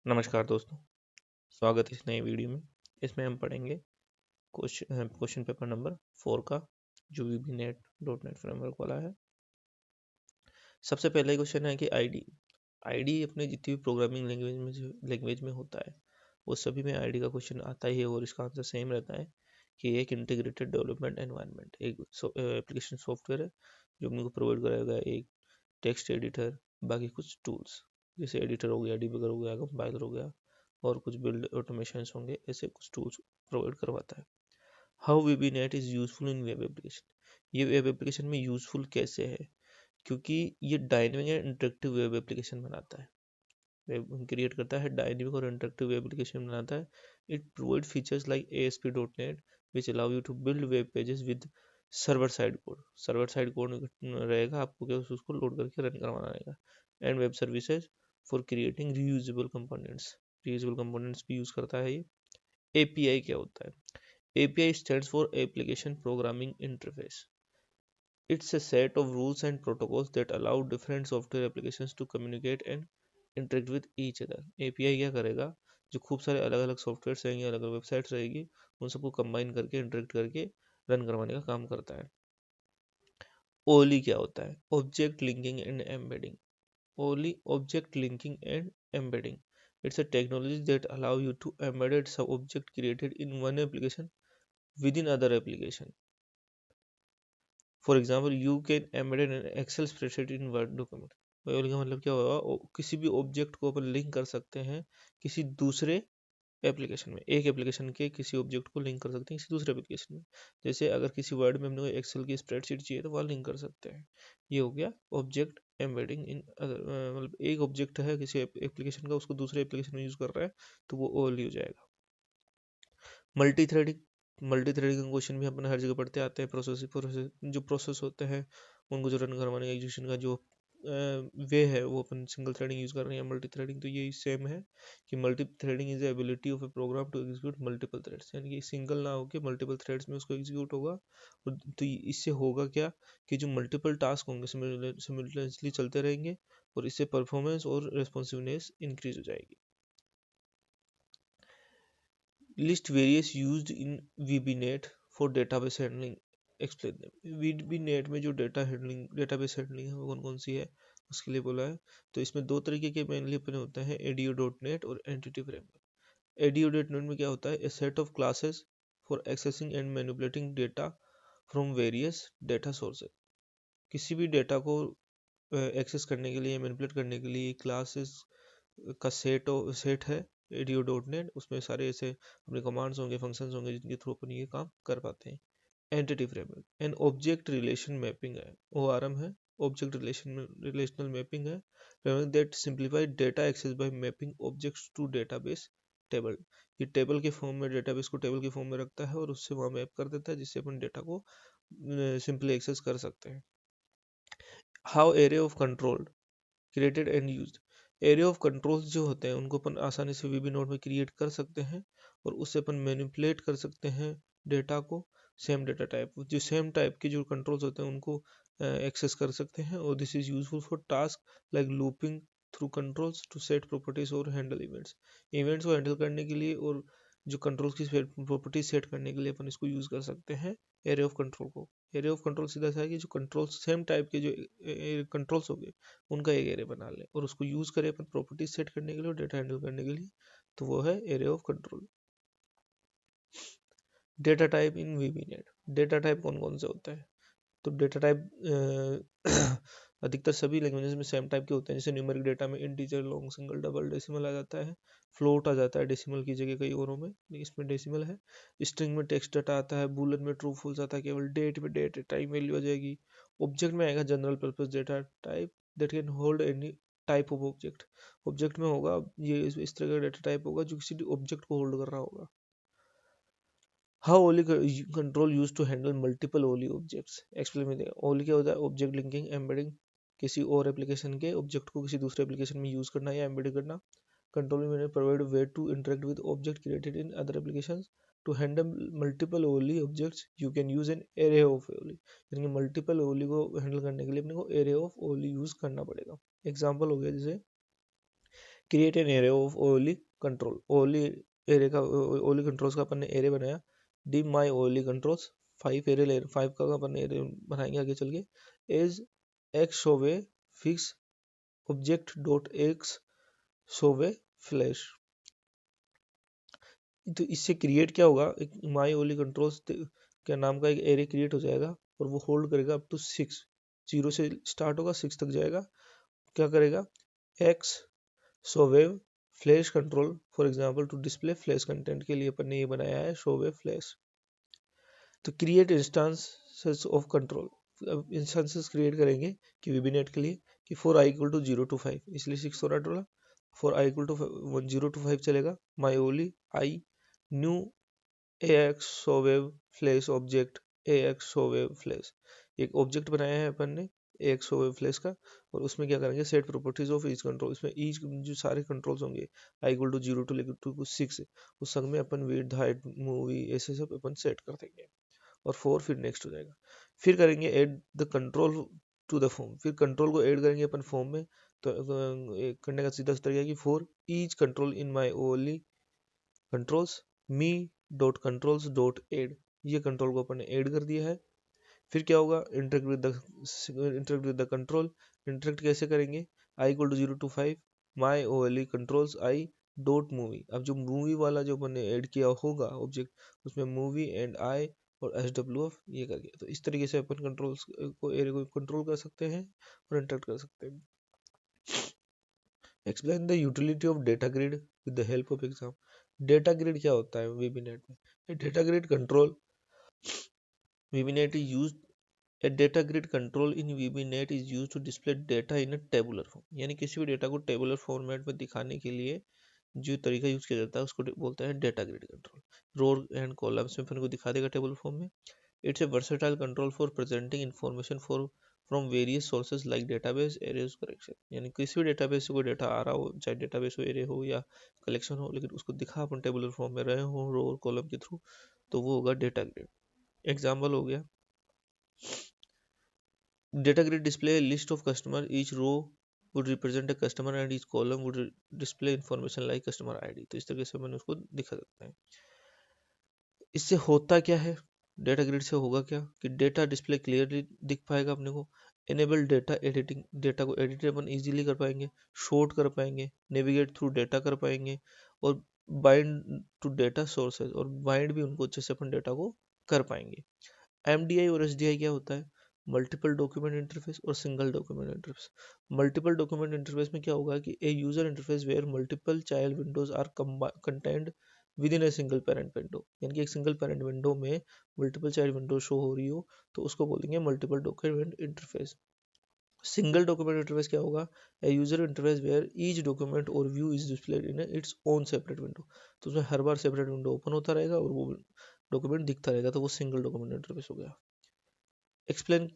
नमस्कार दोस्तों, स्वागत है इस नए वीडियो में। इसमें हम पढ़ेंगे क्वेश्चन पेपर नंबर 4 का, जो VBNet .NET फ्रेमवर्क वाला है। सबसे पहले क्वेश्चन है कि आईडी अपने जितनी भी प्रोग्रामिंग लैंग्वेज में होता है, वो सभी में आईडी का क्वेश्चन आता ही है और इसका आंसर सेम रहता है कि एक इंटीग्रेटेड डेवलपमेंट एनवायरनमेंट, एक एप्लीकेशन सॉफ्टवेयर है जो अपने को प्रोवाइड कराएगा एक टेक्स्ट एडिटर, बाकी कुछ टूल्स जैसे एडिटर हो गया, डिबगर हो गया, कंपाइलर हो गया और कुछ बिल्ड ऑटोमेशन होंगे, ऐसे कुछ टूल्स प्रोवाइड करवाता है। How VBNet is useful in web application. ये वेब एप्लीकेशन में यूजफुल कैसे है, क्योंकि ये dynamic and interactive web application बनाता है, वेब क्रिएट करता है, डायनेमिक और इंटरेक्टिव वेब एप्लीकेशन बनाता है। It provide features like ASP.NET which allow you to build web pages with server side code रहेगा, आपको क्या उसको लोड करके रन करवाना रहेगा। And web services for creating reusable components भी यूज करता है ये। API क्या होता है? API stands for Application Programming Interface. It's a set of rules and protocols that allow different software applications to communicate and interact with each other. API क्या करेगा? जो खूब सारे अलग अलग सॉफ्टवेयर रहेंगे, अलग अलग वेबसाइट्स रहेगी, उन सबको कंबाइन करके इंटरेक्ट करके रन करवाने का काम करता है। OLE क्या होता है? Object linking and embedding. OLE, object linking and embedding. It's a technology that allow you to embed some object created in one application within other application. For example, you can embed an Excel spreadsheet in Word document. OLE का मतलब क्या होगा? किसी भी object को अपन link कर सकते हैं किसी दूसरे एप्लीकेशन में, एक एप्लीकेशन के किसी ऑब्जेक्ट को लिंक कर सकते हैं किसी दूसरे एप्लीकेशन में। जैसे अगर किसी वर्ड में हमने एक्सेल की स्प्रेडशीट चाहिए तो वहाँ लिंक कर सकते हैं। ये हो गया ऑब्जेक्ट एम्बेडिंग इन अदर, मतलब एक ऑब्जेक्ट है किसी एप्लीकेशन का, उसको दूसरे एप्लीकेशन में यूज कर रहा है तो वो OLE हो जाएगा। मल्टी थ्रेडिंग का क्वेश्चन भी अपन हर जगह पढ़ते आते हैं। प्रोसेस जो प्रोसेस होते हैं उनको जो रन करवाने का एग्जीक्यूशन का जो वे है, वो अपन सिंगल थ्रेडिंग यूज कर रहे हैं। मल्टी थ्रेडिंग तो यही सेम है कि multi threading is the ability of a program to execute multiple threads, यानी कि सिंगल ना होकर मल्टीपल थ्रेड्स में उसको एग्जीक्यूट होगा। तो इससे होगा क्या कि जो मल्टीपल टास्क होंगे सिमिलटेनियसली चलते रहेंगे और इससे परफॉर्मेंस और रिस्पॉन्सिवनेस इंक्रीज हो जाएगी। List various used in VBNet for database handling. Explain them. VBNet में जो डेटाबेस हैंडलिंग है वो कौन कौन सी है, उसके लिए बोला है। तो इसमें दो तरीके के मेनली अपने होते हैं, ADO.NET और एंटिटी फ्रेमवर्क। ADO.NET में क्या होता है? A set of classes for accessing and manipulating data from various data sources. किसी भी डेटा को एक्सेस करने के लिए, मैनिपुलेट करने के लिए क्लासेस का सेट है ADO.NET। उसमें सारे ऐसे अपने कमांड्स होंगे, फंक्शंस होंगे जिनके थ्रू अपन ये काम कर पाते हैं। Entity framework and object relation mapping है, ORM है। ऑब्जेक्ट रिलेशनल मैपिंग है framework that simplify data access by mapping objects to database table. ये टेबल के फॉर्म में, डेटाबेस को टेबल के फॉर्म में रखता है और उससे वहाँ मैप कर देता है, जिससे अपन डेटा को सिंपली एक्सेस कर सकते हैं। How area of control created and used. Area of controls जो होते हैं उनको अपन आसानी से VB नोड में क्रिएट कर सकते हैं और उससे अपन मैनिपुलेट कर सकते हैं डेटा को। सेम डेटा टाइप, जो सेम टाइप के जो कंट्रोल्स होते हैं उनको एक्सेस कर सकते हैं। और this is useful for task like looping through controls to set properties और हैंडल इवेंट्स को हैंडल करने के लिए और जो कंट्रोल्स की प्रॉपर्टीज सेट करने के लिए अपन इसको यूज कर सकते हैं एरिया ऑफ कंट्रोल को। एरिया ऑफ कंट्रोल सीधा सा है कि जो कंट्रोल सेम टाइप के जो कंट्रोल्स हो गए उनका एक एरिया बना ले और उसको यूज करें अपन प्रॉपर्टीज सेट करने के लिए और डेटा हैंडल करने के लिए, तो वो है area of control. Data type in VBNet। Data type कौन कौन से होता है? तो डेटा टाइप अधिकतर सभी लैंग्वेजेस में सेम टाइप के होते हैं। जैसे न्यूमेरिक डेटा में integer, long, single, double, decimal आ जाता है। फ्लोट आ जाता है डेसिमल की जगह कई औरों में, लेकिन इसमें डेसिमल है। स्ट्रिंग में टेक्स्ट डाटा आता है। बूलियन में ट्रू फॉल्स आता है केवल। डेट में डेट टाइम वैल्यू आ जाएगी। ऑब्जेक्ट में आएगा general purpose data type that can hold any type of object. Object में होगा ये इस तरह का डेटा टाइप होगा जो किसी ऑब्जेक्ट को होल्ड कर रहा होगा। How OLE control use to handle multiple OLE objects. Explain में देगा। OLE क्या होता है? ऑब्जेक्ट लिंकिंग एम्बेडिंग, किसी और एप्लीकेशन के ऑब्जेक्ट को किसी दूसरे एप्लीकेशन में यूज करना या एम्बेड करना। कंट्रोल में provide way to interact with object created in other applications. To handle multiple OLE objects you can use an array of OLE, यानी कि मल्टीपल OLE को हैंडल करने के लिए अपने को एरे ऑफ OLE यूज करना पड़ेगा। एग्जाम्पल हो गया जैसे create an array of OLE control, OLE array का, ओली कंट्रोल्स का अपन ने एरे बनाया, dim my OLE controls 5 array ले, 5 का अपन एरे बनाएंगे आगे चल के, as ax showwave fix object dot ax showwave flash. तो इससे क्रिएट क्या होगा, एक माई ओली कंट्रोल्स क्या नाम का एक एरे क्रिएट हो जाएगा और वो होल्ड करेगा अप टू 6, 0 से स्टार्ट होगा 6 तक जाएगा। क्या करेगा, ax showwave flash control, for example to display flash content के लिए अपन ने ये बनाया है शोवेव फ्लैश। तो क्रिएट इंस्टेंसेस ऑफ कंट्रोल, अब इंस्टेंसेस क्रिएट करेंगे कि वीबीनेट के लिए कि for I equal to 0 to 5, इसलिए 6 हो रहा डोला, for I equal to 0 to 5 चलेगा, my OLE I new ax showwave flash object ax showwave flash, एक ऑब्जेक्ट बनाया है अपन ने ax showwave flash का, और उसमें क्या करेंगे, set properties of each control, इसमें ईच जो सारे कंट्रोल्स होंगे आई इक्वल टू 0 टू लेकर टू 6, उस संग में अपन विड्थ हाइट मूवी ऐसे सब अपन सेट कर देंगे, और 4 फिर नेक्स्ट हो जाएगा। फिर करेंगे add the control to the form, फिर कंट्रोल को ऐड करेंगे अपन फॉर्म में, तो करने का सीधा तरीका है कि for each control in my only controls me dot controls dot add, ये कंट्रोल को अपन ने ऐड कर दिया है। फिर क्या होगा, interact with the control, interact कैसे करेंगे, I equal to 0 to 5 my only controls I dot movie, अब जो मूवी वाला जो अपन ने ऐड किया होगा ऑब्जेक्ट, उसमें मूवी एंड आई और एस डब्ल्यू एफ ये करके, तो इस तरीके से अपन कंट्रोल्स को एरिया को कंट्रोल कर सकते हैं और इंटरेक्ट कर सकते हैं। Explain the utility of data grid with the help of exam. Data grid क्या होता है वीबीनेट में, data grid control VBNet is used, a data grid control in VBNet is used to display data in a tabular form, यानी किसी भी data को tabular format में दिखाने के लिए जो तरीका यूज किया जाता है उसको बोलते हैं data grid control. Row and columns में अपन को दिखा देगा टेबल फॉर्म में। It's a versatile control for presenting information for from various sources like database, arrays, collection, यानी किसी भी डेटाबेस से कोई डेटा आ रहा हो, चाहे डेटाबेस हो, एरे हो या कलेक्शन हो, लेकिन उसको दिखा अपन टेबुलर फॉर्म में रहे हो रो और कॉलम के थ्रू, तो वो होगा डेटा ग्रिड। एग्जाम्पल हो गया, data grid display a list of customer, each row would represent a customer and each column would display information like customer ID, तो इस तरीके से मैंने उसको दिखा सकते हैं। इससे होता क्या है, डेटा ग्रिड से होगा क्या कि डेटा डिस्प्ले क्लियरली दिख पाएगा अपने को, एनेबल डेटा एडिटिंग, डेटा को एडिट अपन इजीली कर पाएंगे, शॉर्ट कर पाएंगे, नेविगेट थ्रू डेटा कर पाएंगे, और बाइंड टू डेटा सोर्सेज, और बाइंड भी उनको अच्छे से अपन डेटा को कर पाएंगे। MDI और SDI क्या होता है, मल्टीपल डॉक्यूमेंट इंटरफेस और single document interface. Multiple document interface में क्या होगा कि a user interface where multiple child windows are contained within a single parent window, यानी कि एक सिंगल पेरेंट विंडो में मल्टीपल चाइल्ड विंडो शो हो रही हो, तो उसको बोलेंगे multiple document interface. Single document interface क्या होगा, a user interface where each document और view is displayed in its own separate window, तो उसमें हर बार सेपरेट विंडो ओपन होता रहेगा और वो डॉक्यूमेंट दिखता रहेगा, तो वो सिंगल डॉक्यूमेंट इंटरफेस हो गया। Explain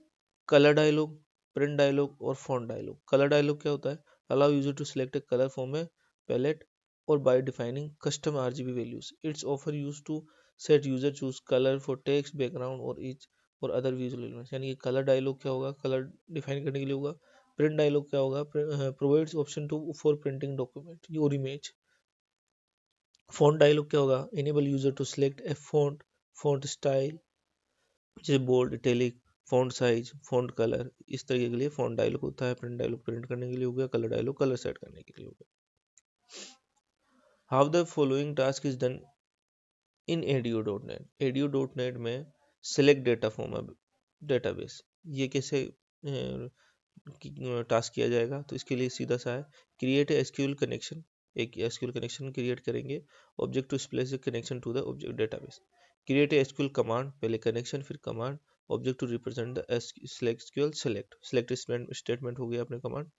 colour dialog, print dialog और फॉन्ट डायलॉग। कलर डायलॉग क्या होता है, allow user to select a colour from a palette और by defining custom RGB values, it's offer use to set user choose colour for text background और each और other visual elements, यानी कि colour dialog क्या होगा, colour define करने के लिए होगा। प्रिंट डायलॉग क्या होगा, provides option to for printing document और इमेज। फॉन्ट डायलॉग क्या होगा, enable user to select a font, font style जैसे bold, italic, font size, font colour, इस तरीके के लिए फॉन्ट डायलॉग होता है। प्रिंट डायलॉग प्रिंट करने के लिए हो गया, कलर डायलॉग कलर सेट करने के लिए हो गया। How the following task is done in ADO.NET, ADO.NET में सिलेक्ट डेटा फ्रॉम डेटाबेस, ये कैसे टास्क किया जाएगा, तो इसके लिए सीधा सा है, क्रिएट SQL कनेक्शन, एक SQL कनेक्शन क्रिएट करेंगे, object to place a connection to the object database, create SQL command, पहले कनेक्शन फिर command, object to represent the SQL select statement हो गया अपने command,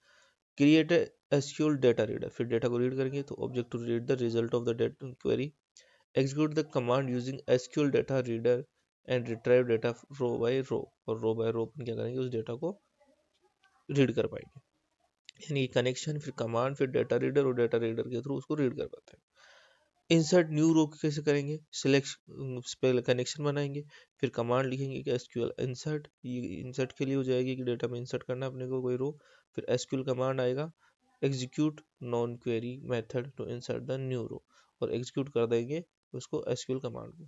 create SQL data reader, फिर data को read करेंगे तो object to read the result of the data query, execute the command using SQL data reader and retrieve data row by row, और रो bye रो अपन क्या करेंगे, उस डेटा को read कर पाएंगे, यानी कनेक्शन फिर कमांड फिर डेटा रीडर और डेटा रीडर के थ्रू उसको रीड कर पाते हैं। इंसर्ट न्यू रो कैसे करेंगे, सिलेक्ट पहले कनेक्शन बनाएंगे, फिर कमांड लिखेंगे कि SQL इंसर्ट, ये इंसर्ट के लिए हो जाएगी कि डेटा में इंसर्ट करना अपने को कोई रो, फिर SQL कमांड आएगा, execute non query method to insert the new row, और एग्जीक्यूट कर देंगे उसको एसक्यूएल कमांड में।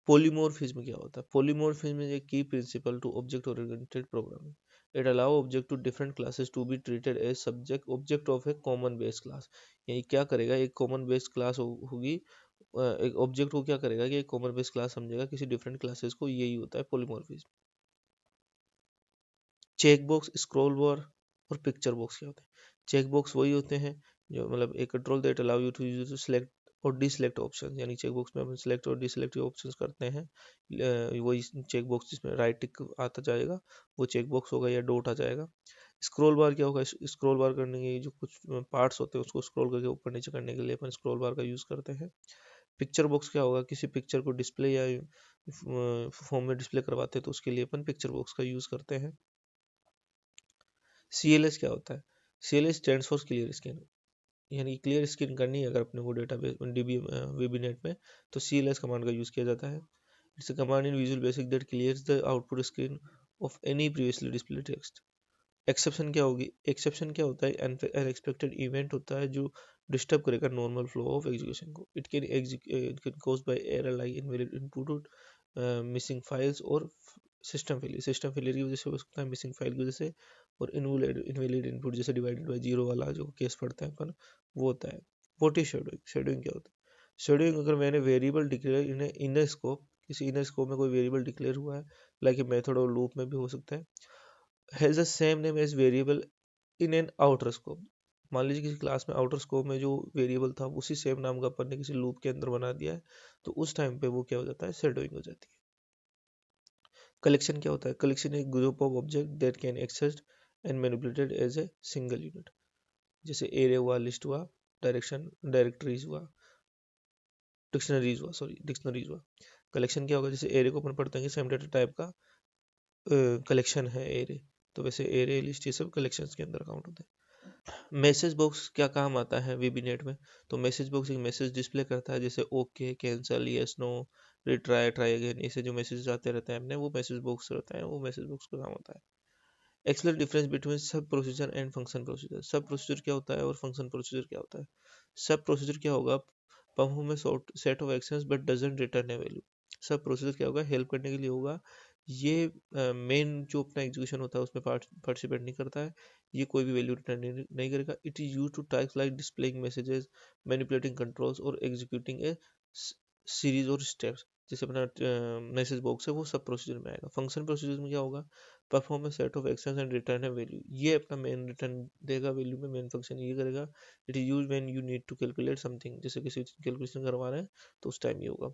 पॉलीमॉर्फिज्म क्या होता है? Polymorphism is a key principle to object oriented programming. It allow object to different classes to be treated as subject object of a common base class. यानी क्या करेगा, एक कॉमन बेस क्लास होगी, एक ऑब्जेक्ट को क्या करेगा कि एक कॉमन बेस क्लास समझेगा किसी डिफरेंट क्लासेस को, यही होता है polymorphism. Check box, scroll bar और पिक्चर बॉक्स क्या होते हैं? चेक बॉक्स वही होते हैं जो मतलब एक control that allow you to use select और डिसलेक्ट ऑप्शन, यानी चेक बॉक्स में अपन सिलेक्ट और डिसलेक्ट ऑप्शंस करते हैं। वही चेक बॉक्स जिसमें राइट टिक आता जाएगा वो चेक बॉक्स होगा, या डॉट आ जाएगा। स्क्रॉल बार क्या होगा? स्क्रॉल बार करने के जो कुछ पार्ट्स होते हैं उसको स्क्रॉल करके ऊपर नीचे करने के लिए अपन स्क्रॉल बार का यूज करते हैं। पिक्चर बॉक्स क्या होगा? किसी पिक्चर को डिस्प्ले या फॉर्म में डिस्प्ले करवाते हैं तो उसके लिए अपन पिक्चर बॉक्स का यूज करते हैं। CLS क्या होता है? CLS stands for clear screen, यानी क्लियर स्क्रीन करनी है अगर अपने को डेटाबेस डीबी वीबीनेट में, तो CLS कमांड का यूज किया जाता है। It's a command in Visual basic that clears the output screen of any previously display text. Exception क्या होगी? एक्सेप्शन क्या होता है? अनएक्सपेक्टेड इवेंट होता है जो डिस्टर्ब करेगा नॉर्मल फ्लो ऑफ एग्जीक्यूशन को। It can cause by error like invalid input, missing files और सिस्टम फेलियर। सिस्टम फेलियर की वजह से हो सकता है, मिसिंग फाइल की वजह से, और इनवैलिड इनपुट जैसे डिवाइडेड बाय जीरो वाला जो केस पढ़ते हैं अपन, वो होता है। What is shadowing? शेडोइंग क्या होता है? शेडोइंग, अगर मैंने variable declare in inner scope, किसी इनर स्कोप में कोई वेरिएबल डिक्लेयर हुआ है, लाइक मेथड और लूप में भी हो सकता है, has the same name as variable in an outer scope. मान लीजिए किसी क्लास में आउटर स्कोप में जो वेरिएबल था उसी सेम नाम का अपन ने किसी लूप के अंदर बना दिया है, तो उस टाइम पे वो क्या हो जाता है? शेडोइंग हो जाती है। कलेक्शन क्या होता है? कलेक्शन एक group of object that can accessed and manipulated as a single unit, जैसे एरे हुआ, लिस्ट हुआ, डायरेक्टरीज हुआ, डिक्शनरीज हुआ। कलेक्शन क्या होगा? जैसे एरे को अपन पढ़ते हैं कि सेम डेटा टाइप का कलेक्शन है एरे, तो वैसे एरे, लिस्ट, ये सब कलेक्शंस के अंदर काउंट होते हैं। मैसेज बॉक्स क्या काम आता है वीबीनेट में? तो मैसेज बॉक्स एक मैसेज डिस्प्ले करता है, जैसे okay, cancel, yes, no, retry, try again, ऐसे जो मैसेज आते रहते हैं अपने, वो मैसेज बॉक्स रहता है, वो मैसेज बॉक्स का काम होता है। एक्सप्लेन डिफरेंस बिटवीन सब प्रोसीजर एंड फंक्शन प्रोसीजर। सब प्रोसीजर क्या होता है और फंक्शन प्रोसीजर क्या होता है? सब प्रोसीजर क्या होगा? Perform a set of actions but doesn't return a value. सब प्रोसीजर क्या होगा? हेल्प करने के लिए होगा, ये मेन जो अपना एग्जीक्यूशन होता है उसमें पार्टिसिपेट नहीं करता है, ये कोई भी वैल्यू रिटर्न नहीं करेगा। It is use to task like displaying messages, manipulating controls और एग्जीक्यूटिंग ए सीरीज और स्टेप्स। जैसे अपना मैसेज बॉक्स है वो सब प्रोसीजर में आएगा। फंक्शन प्रोसीजर में क्या होगा? Perform a set of actions and return a value, ये अपना मेन रिटर्न देगा वैल्यू में, मेन फंक्शन ये करेगा। It is use when you need to calculate something, जैसे किसी कैलकुलेशन करवा रहे हैं तो उस टाइम ये होगा।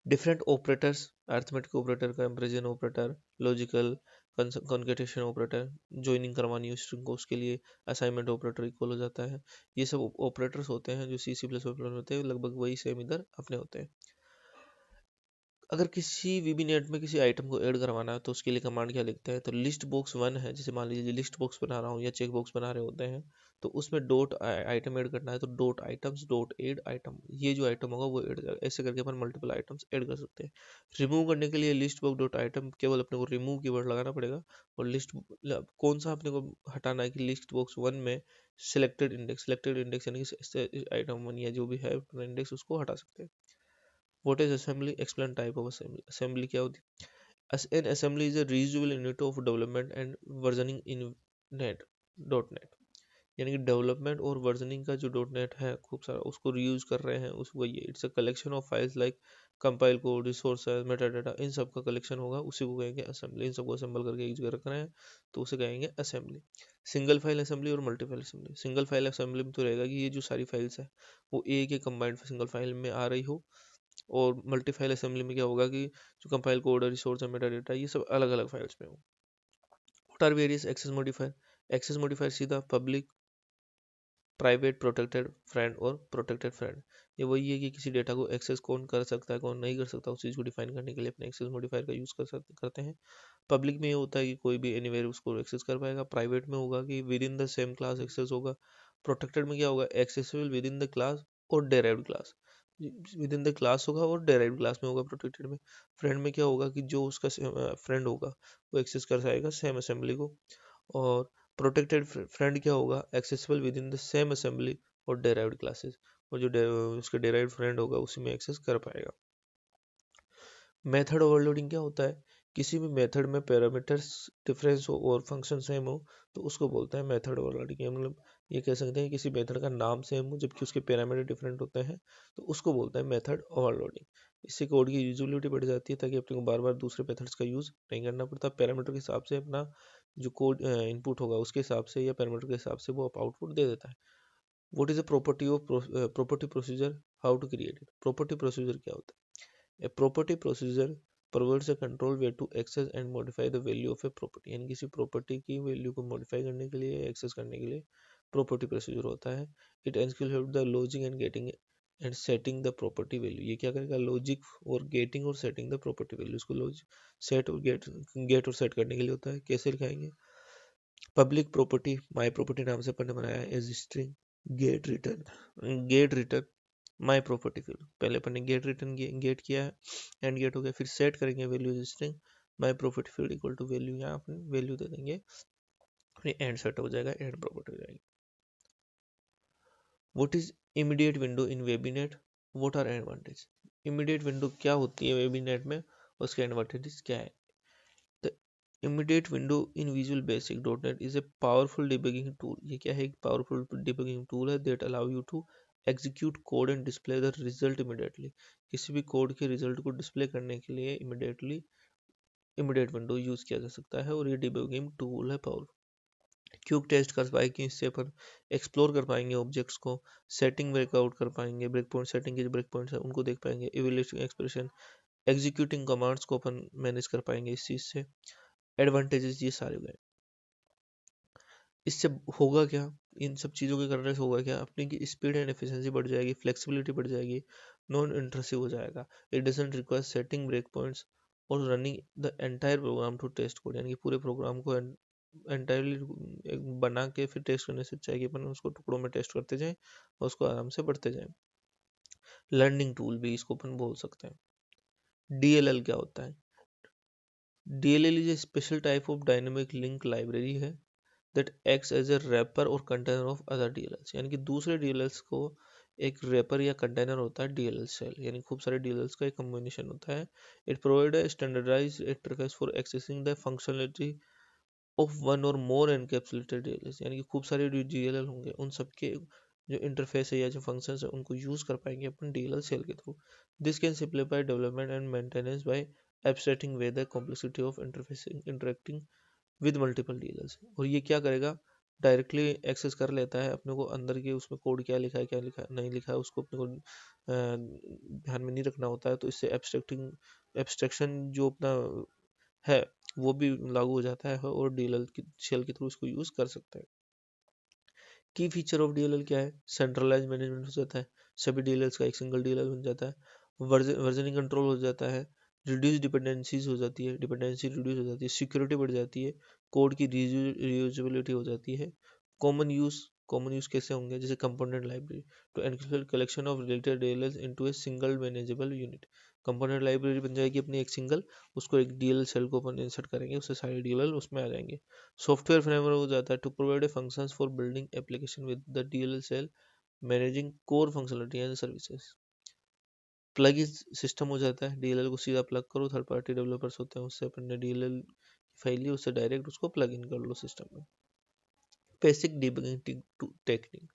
Different operators, arithmetic operator, comparison operator, logical, concatenation operator, joining करवानी हो स्ट्रिंग को उसके लिए असाइनमेंट ऑपरेटर इक्वल हो जाता है। ये सब ऑपरेटर्स होते हैं जो सी प्लस ऑपरेटर होते हैं, लगभग वही सेम इधर अपने होते हैं। अगर किसी VB नेट में किसी आइटम को ऐड करवाना है तो उसके लिए कमांड क्या लिखते हैं? तो लिस्ट बॉक्स 1 है, जैसे मान लीजिए लिस्ट बॉक्स बना रहा हूँ या चेक बॉक्स बना रहे होते हैं, तो उसमें डॉट आइटम ऐड करना है तो dot items dot add item, ये जो आइटम होगा वो ऐड जाएगा। ऐसे करके अपन मल्टीपल आइटम्स ऐड कर सकते हैं। रिमूव करने के लिए लिस्ट बॉक्स डॉट आइटम, केवल अपने को रिमूव कीवर्ड लगाना पड़ेगा, और लिस्ट कौन सा अपने को हटाना है कि लिस्ट बॉक्स 1 में सिलेक्टेड इंडेक्स यानी कि आइटम 1 या जो भी है इंडेक्स उसको हटा सकते हैं। What is assembly? Explain type of assembly. Assembly क्या होती है? An assembly is a reusable unit of development and versioning in net dot net, यानी कि डेवलपमेंट और वर्जनिंग का जो डॉट नेट है खूब सारा उसको रीयूज कर रहे हैं, उस वही it's a collection of files like compile code, resources, meta data, इन सब का कलेक्शन होगा, उसी को कहेंगे असेंबली। इन सबको असेंबल करके यूज कर रहे हैं तो उसे कहेंगे असेंबली। सिंगल फाइल असेंबली और multi file assembly. Single file assembly में तो रहेगा कि ये जो सारी फाइल्स है वो एक ही कंबाइंड सिंगल फाइल में आ रही हो, और मल्टी फाइल असेंबली में क्या होगा कि जो कंपाइल कोड है, रिसोर्स है, मेटा डेटा, ये सब अलग अलग फाइल्स में हो। What are various access modifier? Access modifier सीधा पब्लिक, प्राइवेट, प्रोटेक्टेड, फ्रेंड और प्रोटेक्टेड फ्रेंड। ये वही है कि किसी डेटा को एक्सेस कौन कर सकता है कौन नहीं कर सकता, उस चीज़ को डिफाइन करने के लिए अपने एक्सेस मॉडिफायर का यूज़ करते हैं। पब्लिक में ये होता है कि कोई भी एनीवेयर उसको एक्सेस कर पाएगा। प्राइवेट में होगा कि within the same class access होगा। प्रोटेक्टेड में क्या होगा? Accessible within the class और derived class, within the class होगा और डेराइव्ड क्लास में होगा प्रोटेक्टेड में। फ्रेंड में क्या होगा कि जो उसका फ्रेंड होगा वो एक्सेस कर पाएगा सेम असेंबली को। और प्रोटेक्टेड फ्रेंड क्या होगा, accessible within the same assembly और डेराइव्ड क्लासेस, और जो उसका डेराइव्ड फ्रेंड होगा उसी में एक्सेस कर पाएगा। मेथड ओवरलोडिंग क्या होता है, किसी भी मेथड में पैरामीटर्स डिफरेंस हो और फंक्शन सेम हो तो उसको बोलते हैं मेथड ओवरलोडिंग। मतलब ये कह सकते हैं किसी मेथड का नाम सेम हो जबकि उसके पैरामीटर डिफरेंट होते हैं तो उसको बोलते हैं मेथड ओवरलोडिंग। इससे कोड की यूजिबिलिटी बढ़ जाती है ताकि अपने को बार बार दूसरे मेथड्स का यूज नहीं करना पड़ता, पैरामीटर के हिसाब से अपना जो कोड इनपुट होगा उसके हिसाब से या पैरामीटर के हिसाब से वो आउटपुट दे देता है। What is the property of property procedure, how to create it. Property procedure क्या होता है, A property procedure provides a control way to access and modify the value of a property। यानी किसी प्रॉपर्टी की value को modify करने के लिए, एक्सेस करने के लिए प्रॉपर्टी प्रोसीजर होता है। It execute the logic and getting and setting the property value. ये क्या करेगा, लॉजिक और गेटिंग और सेटिंग द प्रॉपर्टी वैल्यू। इसको लॉजिक सेट और गेट और सेट करने के लिए होता है। कैसे लिखाएंगे, पब्लिक प्रॉपर्टी माई प्रॉपर्टी नाम से अपन ने बनाया है as string get return my property field. पहले अपन ने गेट रिटर्न गेट किया है, एंड गेट हो गया, फिर सेट करेंगे value string my property field equal to value, यहाँ अपन वैल्यू दे देंगे, फिर एंड सेट हो जाएगा, एंड प्रॉपर्टी हो जाएगी। What is immediate window in VB NET, what are advantage. Immediate window क्या होती है वेबीनेट में, उसके एडवांटेजेस क्या है। The immediate window in Visual Basic dot net is a powerful debugging tool. ये क्या है, एक पावरफुल डिबगिंग टूल है that allow you to execute code and display the result immediately. किसी भी कोड के रिजल्ट को डिस्प्ले करने के लिए इमीडिएट विंडो यूज किया जा सकता है, और ये डिबगिंग टूल है पावरफुल। क्यूब टेस्ट कर पाएंगे, इससे अपन एक्सप्लोर कर पाएंगे ऑब्जेक्ट्स को, सेटिंग ब्रेकआउट कर पाएंगे, ब्रेक पॉइंट सेटिंग के जो ब्रेक पॉइंट्स है उनको देख पाएंगे, इवैल्यूएशन एक्सप्रेशन एग्जीक्यूटिंग कमांड्स को अपन मैनेज कर पाएंगे इस चीज से। एडवांटेजेस ये सारे गए। इससे होगा क्या, इन सब चीज़ों के करने से होगा क्या, अपनी की स्पीड एंड एफिशिएंसी बढ़ जाएगी, फ्लेक्सिबिलिटी बढ़ जाएगी, नॉन इंट्रूसिव हो जाएगा। It doesn't require setting break points और running the entire program to test code. यानी कि पूरे प्रोग्राम को एंटायरली बना के फिर टेस्ट करने से अच्छा है कि अपन उसको टुकड़ों में टेस्ट करते जाएं और उसको आराम से बढ़ते जाएं। लर्निंग टूल भी इसको अपन बोल सकते हैं। डीएलएल क्या होता है, DLL is a special type of dynamic link library है that acts as a wrapper और कंटेनर ऑफ अदर डीएलएल्स। यानी कि दूसरे डीएलएल्स को एक रैपर या कंटेनर होता है डीएलएल सेल, यानी खूब सारे डीएलएल्स का एक कॉम्बिनेशन होता है। It provide a standardized interface for accessing the functionality of one or more encapsulated डीएलएल्स। यानी कि खूब सारे जो डीएलएल होंगे उन सबके जो इंटरफेस है या जो फंक्शंस है उनको यूज कर पाएंगे अपन डीएलएल सेल के थ्रू। This can simplify development and maintenance by abstracting away the complexity of interfacing interacting with multiple DLLs. और ये क्या करेगा, डायरेक्टली एक्सेस कर लेता है अपने को अंदर के, उसमें कोड क्या लिखा है क्या लिखा नहीं लिखा है उसको अपने को ध्यान में नहीं रखना होता है। तो इससे एब्स्ट्रैक्शन जो अपना है वो भी लागू हो जाता है और डीएलएल की शेल के थ्रू इसको यूज कर सकते हैं। की फीचर ऑफ डीएलएल क्या है, सेंट्रलाइज मैनेजमेंट हो जाता है, सभी डीएलएल्स का एक सिंगल डीएलएल बन जाता है, वर्जनिंग कंट्रोल हो जाता है, रिड्यूस डिपेंडेंसीज हो जाती है, डिपेंडेंसी रिड्यूस हो जाती है, सिक्योरिटी बढ़ जाती है, कोड की रीयूजेबिलिटी हो जाती है। कॉमन यूज कैसे होंगे, जैसे component library to encapsulate collection of related DLLs into a single manageable unit. Component library बन जाएगी अपनी एक सिंगल, उसको एक डीएल सेल को अपन इंसर्ट करेंगे, उससे सारे डीएल उसमें आ जाएंगे। सॉफ्टवेयर फ्रेमवर्क हो जाता है to provide a functions for building application with the DLLs managing core functionality and services. Plug in system हो जाता है, डीएलएल को सीधा प्लग करो, थर्ड पार्टी डेवलपर्स होते हैं उससे अपन ने डीएलएल फाइल ली, उससे डायरेक्ट उसको प्लग इन कर लो सिस्टम में। Basic debugging technique,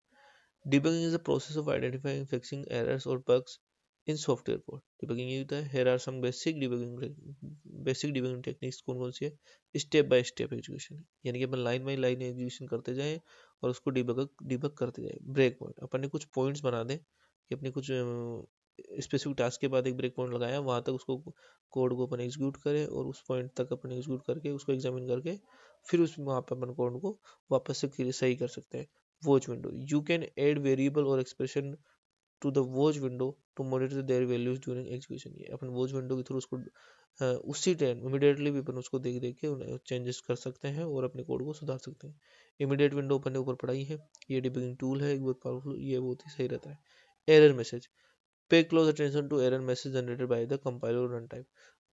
debugging is the process of identifying fixing errors or bugs in software code। debugging ये होता है, here are some basic debugging techniques कौन कौन सी है, स्टेप बाय स्टेप एग्जीक्यूशन, यानी कि अपन लाइन बाय लाइन एग्जीक्यूशन करते जाएं और उसको डिबग करते जाएं। ब्रेक पॉइंट, अपन ने कुछ पॉइंट्स बना दें कि अपने कुछ स्पेसिफिक टास्क के बाद एक ब्रेक पॉइंट लगाया, वहां तक उसको कोड को अपन एग्जीक्यूट करें और उस पॉइंट तक अपन एग्जीक्यूट करके उसको एग्जामिन करके फिर उस वहाँ पर अपन कोड को वापस से सही कर सकते हैं। watch window, you can add variable or expression to the watch window to monitor their values during execution। ये अपन watch window के थ्रू उसको उसी टाइम इमीडिएटली भी अपन उसको देख देख के उन्हें चेंजेस कर सकते हैं और अपने कोड को सुधार सकते हैं। इमीडिएट विंडो अपन ने ऊपर पढ़ाई है, ये डिबगिंग टूल है एक बहुत पावरफुल, ये बहुत ही सही रहता है। Error message, pay close attention to error message generated by the compiler run time.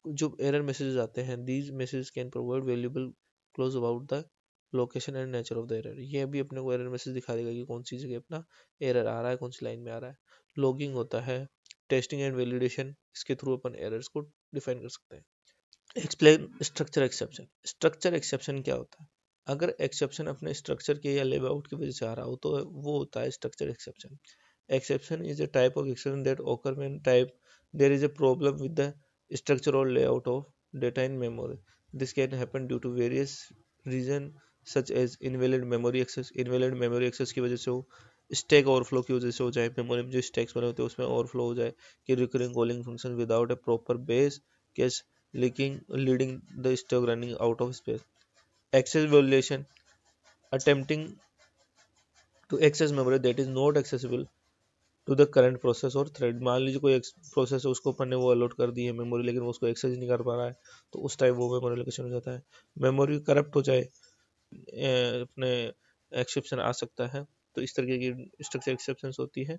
जो एरर मैसेजेस आते हैं, these message can provide valuable clues about the location and nature of the error, ये भी अपने को एरर मैसेज दिखा देगा कि कौन सी जगह अपना एरर आ रहा है, कौन सी लाइन में आ रहा है। लॉगिंग होता है, टेस्टिंग एंड वैलिडेशन, इसके थ्रू अपन एरर्स को डिफाइन कर सकते हैं। Explain structure exception. Structure exception क्या होता है? अगर एक्सेप्शन अपने स्ट्रक्चर के या लेआउट की वजह से आ रहा हो तो वो होता है structure exception. Exception is a type of exception that occur when there is a problem with the structure or layout of data in memory. This can happen due to various reasons such as invalid memory access, invalid memory access की वजह से हो, stack overflow की वजह से हो जाए, memory में जो स्टैक्स बने होते हैं उसमें ओवरफ्लो हो जाए, कि recurring calling function without a proper base case leading the stack running out of space. Access violation, attempting to access memory that is not accessible to the current process or thread. मान लीजिए कोई process है, उसको अपन ने वो allot कर दी है memory, लेकिन वो उसको एक्सेस नहीं कर पा रहा है, तो उस टाइम वो मेमोरी लोकेशन हो जाता है। मेमोरी करप्ट हो जाए, अपने एक्सेप्शन आ सकता है। तो इस तरीके की स्ट्रक्चर एक्सेप्शन होती है।